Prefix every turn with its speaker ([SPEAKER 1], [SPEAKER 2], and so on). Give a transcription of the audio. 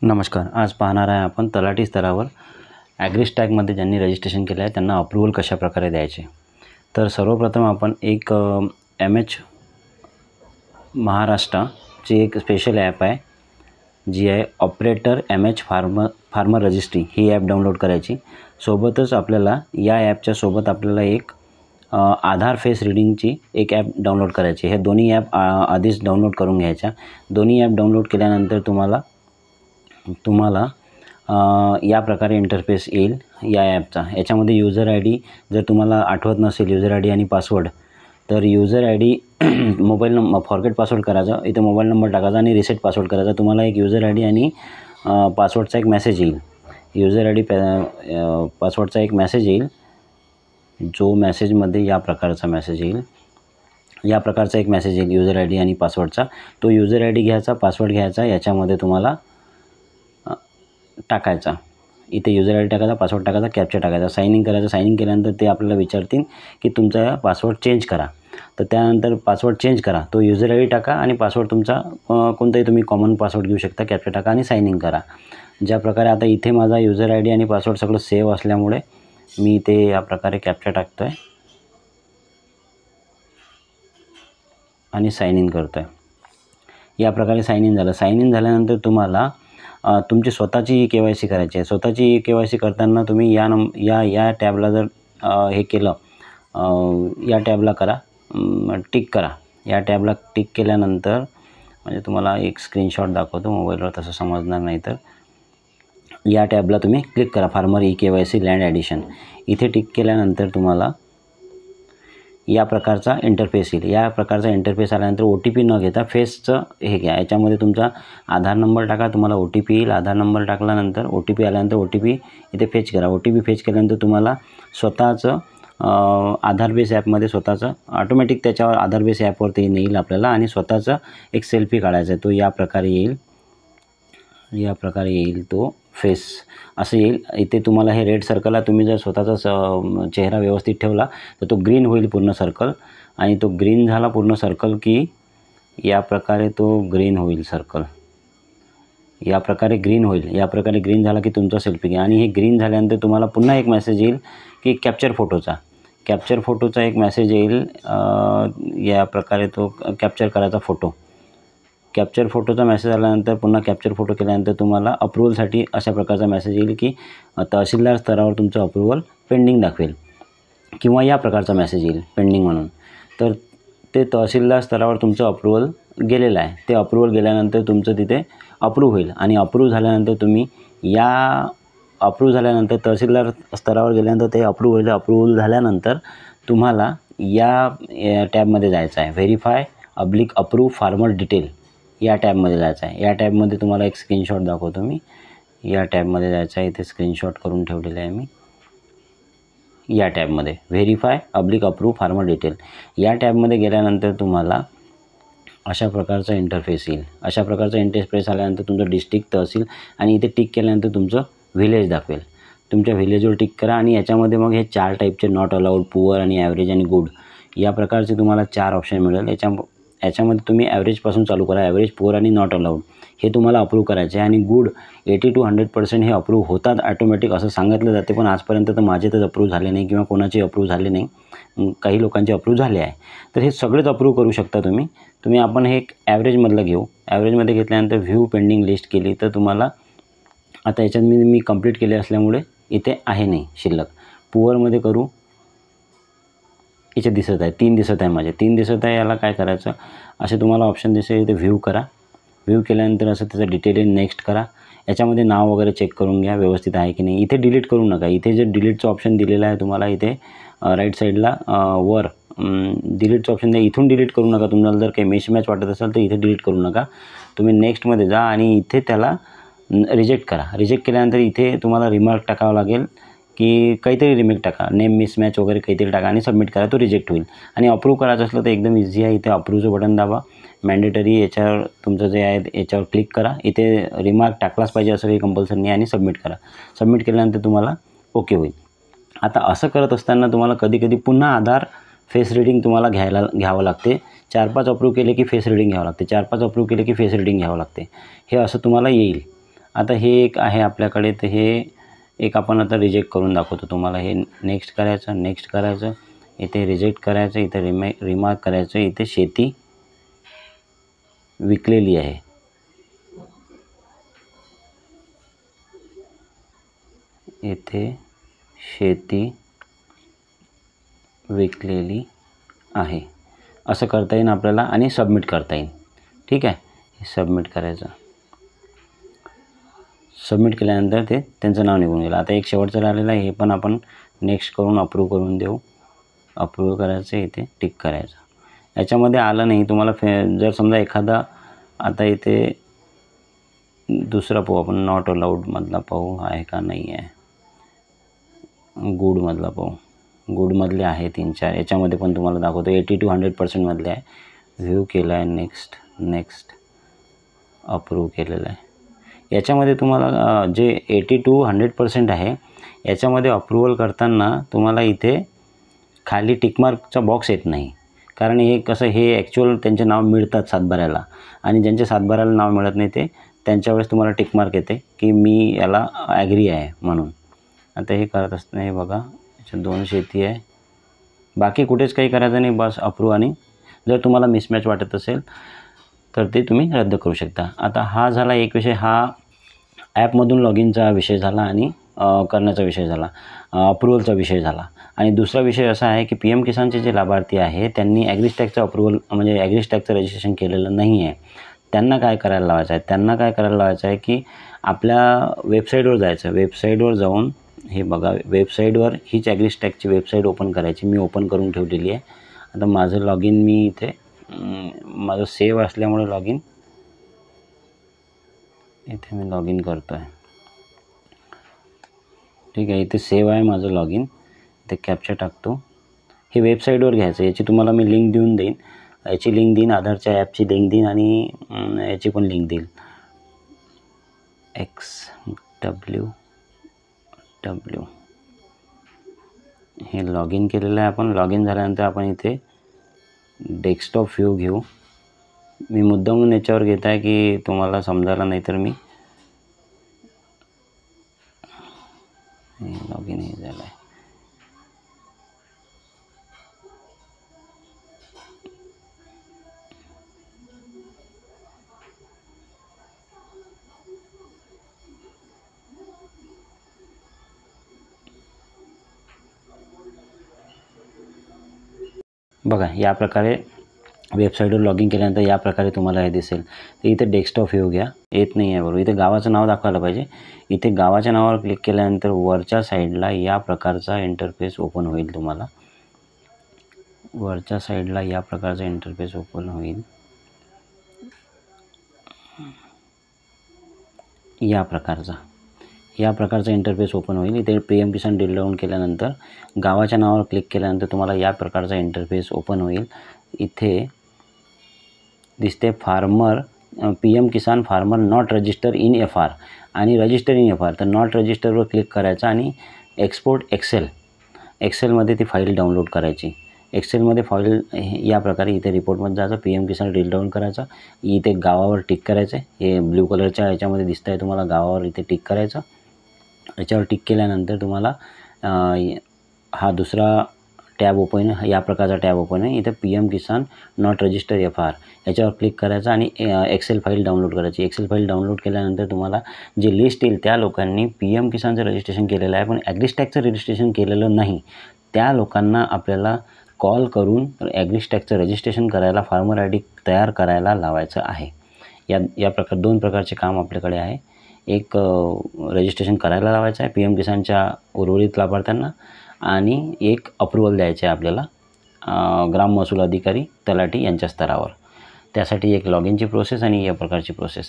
[SPEAKER 1] नमस्कार. आज पाहणार आहे आपण तलाठी स्तरावर ॲग्रीस्टॅगमध्ये ज्यांनी रजिस्ट्रेशन केलं आहे त्यांना अप्रूव्हल कशाप्रकारे द्यायचे. तर सर्वप्रथम आपण एक MH महाराष्ट्राची एक स्पेशल ॲप आहे जी आहे ऑपरेटर MH फार्मर रजिस्ट्री. ही ॲप डाउनलोड करायची. सोबतच आपल्याला या ॲपच्या सोबत आपल्याला एक आधार फेस रीडिंगची एक ॲप डाउनलोड करायची. हे दोन्ही ॲप आधीच डाउनलोड करून घ्यायच्या. दोन्ही ॲप डाउनलोड केल्यानंतर तुम्हाला या प्रकारे इंटरफेस येईल या ॲपचा. याच्यामध्ये यूजर आय डी जर तुम्हाला आठवत नसेल यूजर आय डी आणि पासवर्ड, तर user I D mobile number forget password करायचा, इथे मोबाईल नंबर टाकायचा आणि रिसेट पासवर्ड करायचा. तुम्हाला एक यूजर आय डी आणि पासवर्डचा एक मेसेज येईल. यूजर आय डी पासवर्डचा एक मेसेज येईल, जो मेसेजमध्ये या प्रकारचा मेसेज येईल. या प्रकारचा एक मेसेज येईल यूजर आय डी आणि पासवर्डचा. तो यूजर आय डी घ्यायचा, पासवर्ड घ्यायचा, याच्यामध्ये तुम्हाला टाकायचा. इथे यूजर आय डी टाकायचा, पासवर्ड टाकायचा, कॅप्चा टाकायचा, साइन इन करायचं. साइन इन केल्यानंतर ते आपल्याला विचारतील की तुमचा पासवर्ड चेंज करा. तर त्यानंतर पासवर्ड चेंज करा, तो यूजर आय डी टाका आणि पासवर्ड तुमचा कोणताही तुम्ही कॉमन पासवर्ड घेऊ शकता, कॅप्चा टाका आणि साइन इन करा. ज्या प्रकारे आता इथे माझा यूजर आय डी आणि पासवर्ड सगळं सेव्ह असल्यामुळे मी इथे या प्रकारे कॅप्चा टाकतो आहे आणि साइन इन करतो आहे. या प्रकारे साइन इन झालं. साइन इन झाल्यानंतर तुम्हाला तुमची स्वतःची KYC करायची आहे. स्वतःची KYC करताना तुम्ही या टॅबला जर हे केलं, या टॅबला करा, टिक करा. या टॅबला टिक केल्यानंतर म्हणजे तुम्हाला एक स्क्रीनशॉट दाखवतो मोबाईलवर, तसं समजणार नाही तर या टॅबला तुम्ही क्लिक करा, फार्मर eKYC लँड ॲडिशन. इथे टिक केल्यानंतर तुम्हाला या प्रकारचा इंटरफेस येईल. या प्रकारचा इंटरफेस आल्यानंतर OTP न घेता फेसचं हे घ्या. याच्यामध्ये तुमचा आधार नंबर टाका, तुम्हाला OTP येईल. आधार नंबर टाकल्यानंतर OTP आल्यानंतर OTP इथे फेच करा. OTP फेच केल्यानंतर तुम्हाला स्वतःचं आधार बेस ॲपमध्ये स्वतःचं ऑटोमॅटिक त्याच्यावर आधार बेस ॲपवरती येईल आपल्याला आणि स्वतःचा एक सेल्फी काढायचा आहे. तो या प्रकारे येईल. या प्रकारे येईल तो फेस असं येईल. इथे तुम्हाला हे रेड सर्कल आहे. तुम्ही जर स्वतःचा चेहरा व्यवस्थित ठेवला तर तो ग्रीन होईल पूर्ण सर्कल, आणि तो ग्रीन झाला पूर्ण सर्कल की या प्रकारे तो ग्रीन होईल सर्कल. या प्रकारे ग्रीन होईल. या प्रकारे ग्रीन झाला की तुमचा सेल्फी घ्या. आणि हे ग्रीन झाल्यानंतर तुम्हाला पुन्हा एक मेसेज येईल की कॅप्चर फोटोचा एक मेसेज येईल. या प्रकारे तो कॅप्चर करायचा फोटो. कॅप्चर फोटोचा मेसेज आल्यानंतर पुन्हा कॅप्चर फोटो केल्यानंतर तुम्हाला अप्रूव्हलसाठी अशा प्रकारचा मेसेज येईल की तहसीलदार स्तरावर तुमचं अप्रूव्हल पेंडिंग दाखवेल, किंवा या प्रकारचा मेसेज येईल पेंडिंग म्हणून. तर ते तहसीलदार स्तरावर तुमचं अप्रूव्हल गेलेलं आहे. ते अप्रूव्हल गेल्यानंतर तुमचं तिथे अप्रूव्ह होईल. आणि अप्रूव्ह झाल्यानंतर तुम्ही झाल्यानंतर तहसीलदार स्तरावर गेल्यानंतर ते अप्रूव्ह झाल्यानंतर तुम्हाला या टॅबमध्ये जायचं आहे, व्हेरीफाय /अप्रूव्ह फार्मर डिटेल या टॅबमध्ये जायचं आहे. या टॅबमध्ये तुम्हाला एक स्क्रीनशॉट दाखवतो मी. या टॅबमध्ये जायचं आहे. इथे स्क्रीनशॉट करून ठेवलेलं आहे मी. या टॅबमध्ये व्हेरीफाय /अप्रूव्ह फार्मर डिटेल या टॅबमध्ये गेल्यानंतर तुम्हाला अशा प्रकारचा इंटरफेस येईल. अशा प्रकारचा इंटरफेस आल्यानंतर तुमचं डिस्ट्रिक्ट, तहसील आणि इथे टिक केल्यानंतर तुमचं व्हिलेज दाखवेल. तुमच्या व्हिलेजवर टिक करा आणि याच्यामध्ये मग हे 4 टाईपचे नॉट अलाउड, पुअर आणि ॲव्हरेज आणि गुड या प्रकारचे तुम्हाला 4 ऑप्शन मिळेल. याच्यामध्ये तुम्ही ॲव्हरेजपासून चालू करा. ॲव्हरेज, पुअर आणि नॉट अलाउड हे तुम्हाला अप्रूव्ह करायचे आहे. आणि गुड 80 to 100% हे अप्रूव्ह होतात ॲटोमॅटिक असं सांगितलं जाते. पण आजपर्यंत तर माझे तर अप्रूव्ह झाले नाही किंवा कोणाचे अप्रूव्ह झाले नाही. काही लोकांचे अप्रूव्ह झाले आहे. तर हे सगळेच अप्रूव्ह करू शकता तुम्ही. आपण हे एक ॲव्हरेजमधलं घेऊ. ॲव्हरेजमध्ये घेतल्यानंतर व्ह्यू पेंडिंग लिस्ट केली तर तुम्हाला आता याच्यात मी कंप्लीट केले असल्यामुळे इथे आहे नाही शिल्लक. पुअरमध्ये करू. इथे दिसत आहे 3 दिसत आहे, माझे 3 दिसत आहे. याला काय करायचं, असे तुम्हाला ऑप्शन दिसेल. इथे व्ह्यू करा. व्ह्यू केल्यानंतर असं त्याचं डिटेल नेक्स्ट करा. याच्यामध्ये नाव वगैरे चेक करून घ्या व्यवस्थित आहे की नाही. इथे डिलीट करू नका. इथे जे डिलीटचं ऑप्शन दिलेलं आहे तुम्हाला इथे राईट साईडला वर डिलीटचं ऑप्शन द्या. इथून डिलीट करू नका. तुम्हाला जर काही मॅच वाटत असेल तर इथे डिलीट करू नका. तुम्ही नेक्स्टमध्ये जा आणि इथे त्याला रिजेक्ट करा. रिजेक्ट केल्यानंतर इथे तुम्हाला रिमार्क टाकावं लागेल की काहीतरी रिमेक टाका, नेम मिसमॅच वगैरे काहीतरी टाका आणि सबमिट करा. तो रिजेक्ट होईल. आणि अप्रूव्ह करायचं असलं तर एकदम इझी आहे. इथे अप्रूव्हचं बटन दाबा. मॅन्डेटरी याच्यावर तुमचं जे आहे याच्यावर क्लिक करा. इथे रिमार्क टाकलाच पाहिजे असं काही कंपल्सरी नाही आणि सबमिट करा. सबमिट केल्यानंतर तुम्हाला ओके होईल. आता असं करत असताना तुम्हाला कधी पुन्हा आधार फेस रीडिंग तुम्हाला घ्यावं लागते. 4-5 अप्रूव्ह केले की फेस रीडिंग घ्यावं लागते. 4-5 अप्रूव्ह केले की फेस रीडिंग घ्यावं लागते. हे असं तुम्हाला येईल. आता हे एक आहे आपल्याकडे, तर हे एक आपण आता रिजेक्ट करून दाखवतो तुम्हाला. हे नेक्स्ट करायचं, इथे रिजेक्ट करायचं, इथे रिमार्क करायचं, इथे शेती विकलेली आहे. इथे शेती विकलेली आहे असं करता येईल आपल्याला आणि सबमिट करता येईल. ठीक आहे, हे सबमिट करायचं. सबमिट केल्यानंतर ते त्यांचं नाव निघून गेलं. आता एक शेवटचं राहिलेलं आहे, हे पण आपण नेक्स्ट करून अप्रूव्ह करून देऊ. अप्रूव्ह करायचं, इथे टिक करायचं. याच्यामध्ये आलं नाही तुम्हाला जर समजा एखादा, आता इथे दुसरा पाहू आपण, नॉट अलाउडमधला पाहू आहे का नाही आहे, गुडमधला पाहू. गुडमधले आहे 3-4, याच्यामध्ये पण तुम्हाला दाखवतो 80 to 100% मधले आहे. व्ह्यू केला आहे, नेक्स्ट अप्रूव्ह केलेलं आहे. याच्यामध्ये तुम्हाला जे 80 to 100% आहे, याच्यामध्ये अप्रूव्हल करताना तुम्हाला इथे खाली टिकमार्कचा बॉक्स येत नाही. कारण हे कसं, हे ॲक्च्युअल त्यांचे नाव मिळतात सातबाऱ्याला, आणि ज्यांचे सातबाऱ्याला नाव मिळत नाही ते त्यांच्या वेळेस तुम्हाला टिकमार्क येते की मी याला ॲग्री आहे म्हणून. आता हे करत असताना हे बघा, याच्यात 2 शेती आहे, बाकी कुठेच काही करायचं नाही, बस अप्रूव्ह. आणि जर तुम्हाला मिसमॅच वाटत असेल तर ते तुम्ही रद्द करू शकता. आता हा झाला एक विषय, हा ॲपमधून लॉग इनचा विषय झाला आणि करण्याचा विषय झाला, अप्रूव्हलचा विषय झाला. आणि दुसरा विषय असा आहे की PM किसानचे जे लाभार्थी आहे त्यांनी ॲग्रीस्टॅगचं अप्रूव्हल म्हणजे ॲग्रीस्टॅगचं रजिस्ट्रेशन केलेलं नाही आहे. त्यांना काय करायला लावायचं आहे, की आपल्या वेबसाईटवर जायचं. वेबसाईटवर जाऊन हे बघा, वेबसाईटवर हीच ॲग्रीस्टॅगची वेबसाईट ओपन करायची. मी ओपन करून ठेवलेली आहे. आता माझं लॉग इन मी इथे माझं सेव्ह असल्यामुळे लॉग इन इथे मी लॉग इन करतो आहे. ठीक आहे, इथे सेव्ह आहे माझं लॉग इन. इथे कॅप्चा टाकतो. हे वेबसाईटवर घ्यायचं. याची तुम्हाला मी लिंक देऊन देईन, याची लिंक देईन, आधारच्या ॲपची लिंक देईन आणि याची पण लिंक देईल. XWW हे लॉग इन केलेलं आहे आपण. लॉग इन झाल्यानंतर आपण इथे डेस्कटॉप व्ह्यू घेऊ. मी मुद्दामून याच्यावर घेत आहे की तुम्हाला समजायला, नाही तर मी लॉग इन हे झालं आहे. बघा, या प्रकारे वेबसाईटवर लॉग इन केल्यानंतर या प्रकारे तुम्हाला हे दिसेल. तर इथे डेस्कटॉप व्ह्यू घ्या. येत नाही आहे बरोबर. इथे गावाचं नाव दाखवायला पाहिजे. इथे गावाच्या नावावर क्लिक केल्यानंतर वरच्या साईडला या प्रकारचा इंटरफेस ओपन होईल. तुम्हाला वरच्या साईडला या प्रकारचा इंटरफेस ओपन होईल. या प्रकारचा इंटरफेस ओपन होईल. इथे PM किसान ड्रिल डाऊन केल्यानंतर गावाच्या नावावर क्लिक केल्यानंतर तुम्हाला या प्रकारचा इंटरफेस ओपन होईल. इथे दिसते farmer, PM Kisan farmer not register in FR आणि रजिस्टर इन FR. तर नॉट रजिस्टरवर क्लिक करायचं आणि एक्सपोर्ट एक्सेलमध्ये ती फाईल डाउनलोड करायची. एक्सेलमध्ये फाईल या प्रकारे इथे रिपोर्टमध्ये जायचं, PM किसान ड्रिल डाऊन करायचं, इथे गावावर टिक करायचं. हे ब्ल्यू कलरच्या याच्यामध्ये दिसतं आहे तुम्हाला, गावावर इथे टिक करायचं. याच्यावर टिक केल्यानंतर तुम्हाला हा दुसरा टॅब ओपन आहे, या प्रकारचा टॅब ओपन आहे. इथे PM Kisan not register FR याच्यावर क्लिक करायचं आणि एक्सेल फाईल डाउनलोड करायची. एक्सेल फाईल डाउनलोड केल्यानंतर तुम्हाला जे लिस्ट येईल त्या लोकांनी PM किसानचं रजिस्ट्रेशन केलेलं आहे पण ॲग्रीस्टॅगचं रजिस्ट्रेशन केलेलं नाही, त्या लोकांना आपल्याला कॉल करून ॲग्रीस्टॅगचं रजिस्ट्रेशन करायला, फार्मर ID तयार करायला लावायचं आहे. या दोन प्रकारचे काम आपल्याकडे आहे. एक रजिस्ट्रेशन करायला लावायचं आहे PM किसानच्या उर्वरित लाभार्थ्यांना आणि एक अप्रूव्हल द्यायचे आहे आपल्याला ग्राम महसूल अधिकारी, तलाठी यांच्या स्तरावर. त्यासाठी एक लॉग इनची प्रोसेस आणि या प्रकारची प्रोसेस.